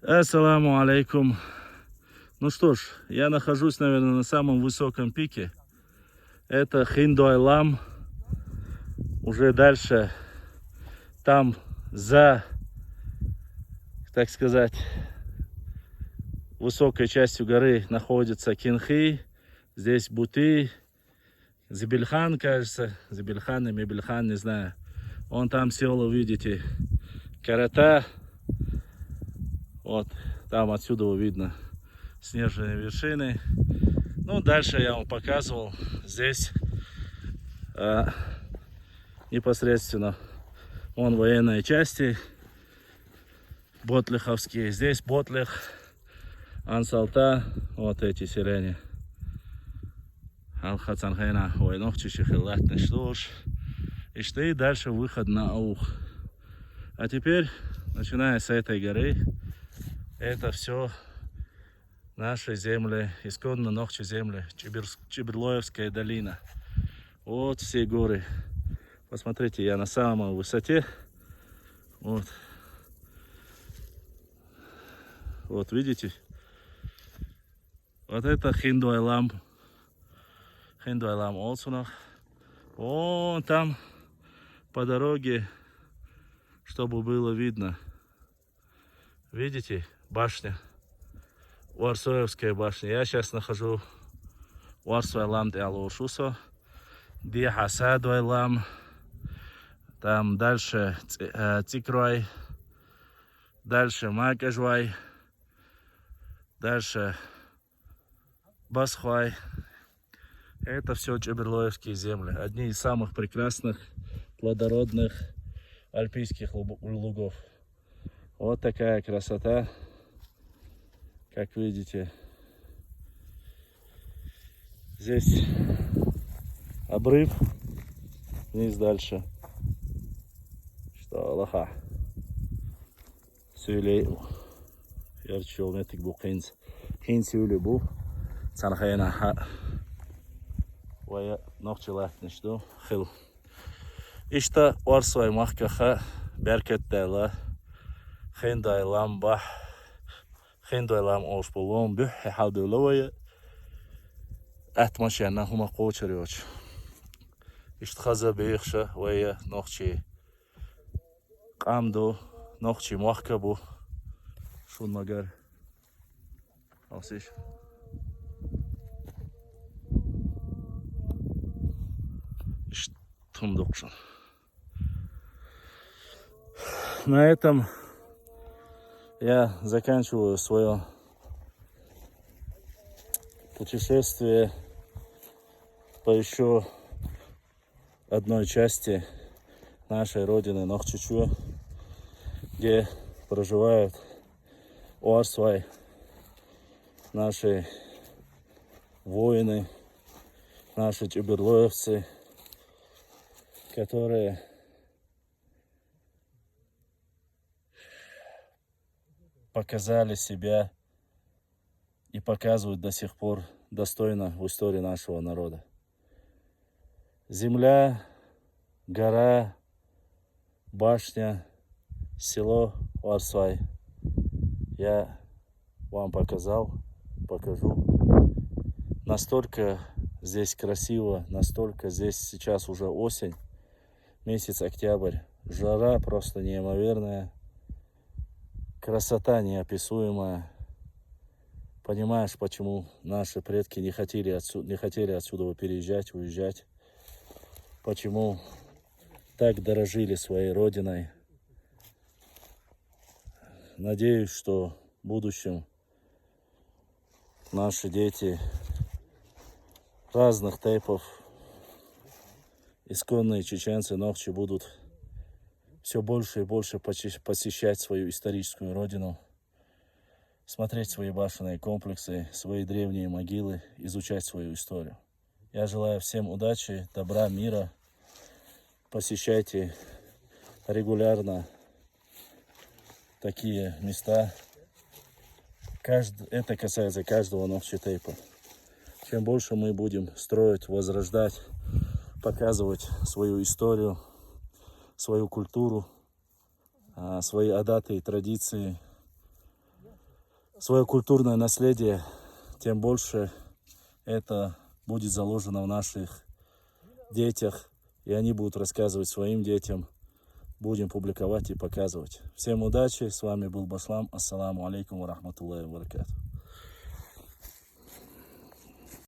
Ассаламу алейкум. Ну что ж, я нахожусь, наверное, на самом высоком пике. Это Хиндуайлам. Уже дальше, там за, так сказать, высокой частью горы находится Кинхи. Здесь Буты, Забильхан, кажется. Забильхан и Мебельхан, не знаю. Вон там село, видите, Карата. Вот, там отсюда видно снежные вершины. Ну, дальше я вам показывал. Здесь непосредственно вон военные части ботлиховские. Здесь Ботлих, Ансалта, вот эти селения. Алхацанхайна, Войнохчичихилатный шлош. И дальше выход на Аух. А теперь, начиная с этой горы, это все наши земли, исконно ногчи земли, Чеберлоевская долина. Вот все горы. Посмотрите, я на самой высоте. Вот. Вот видите? Вот это Хиндуайлам. Хиндуайлам Олсунах. Вон там по дороге, чтобы было видно. Видите? Башня. Уарсоевская башня. Я сейчас нахожу Уарсуайлам де Алошусо. Дихасадуайлам. Там дальше Цикрой. Дальше Макажвай. Дальше Басхвай. Это все Чеберлоевские земли. Одни из самых прекрасных, плодородных альпийских лугов. Вот такая красота. Как видите, здесь обрыв, вниз дальше. Что Аллаха. Söyle yarış yol netik bu Qin söyle bu. Sanxayna ha. Vaya nokçalatmış do. Xil. İşte Varsvay mahkaha berketdela. Xindaylam bah. Xindaylam oşbolum bu haldolaya. Atmaşana huma qoçaryoç. İşte xaza beyxşa vaya nokçi. Qamdo Ногчи махка бу. Шун магар. Алсиш. Тумдокшун. На этом я заканчиваю свое путешествие по еще одной части нашей родины Нохчичу, где проживают Уарсвай, наши воины, наши чеберлоевцы, которые показали себя и показывают до сих пор достойно в истории нашего народа. Земля, гора, башня, село Уарсвай. Я вам показал, покажу. Настолько здесь красиво, настолько здесь сейчас уже осень, месяц октябрь. Жара просто неимоверная, красота неописуемая. Понимаешь, почему наши предки не хотели отсюда переезжать, уезжать? Почему так дорожили своей родиной? Надеюсь, что в будущем наши дети разных типов, исконные чеченцы, ногчи будут все больше и больше посещать свою историческую родину, смотреть свои башенные комплексы, свои древние могилы, изучать свою историю. Я желаю всем удачи, добра, мира. Посещайте регулярно такие места. Это касается каждого ногчи-тейпа. Чем больше мы будем строить, возрождать, показывать свою историю, свою культуру, свои адаты и традиции, свое культурное наследие, тем больше это будет заложено в наших детях, и они будут рассказывать своим детям. Будем публиковать и показывать. Всем удачи, с вами был Башлам. Ассаламу алейкум ва рахматуллахи ва баракатух.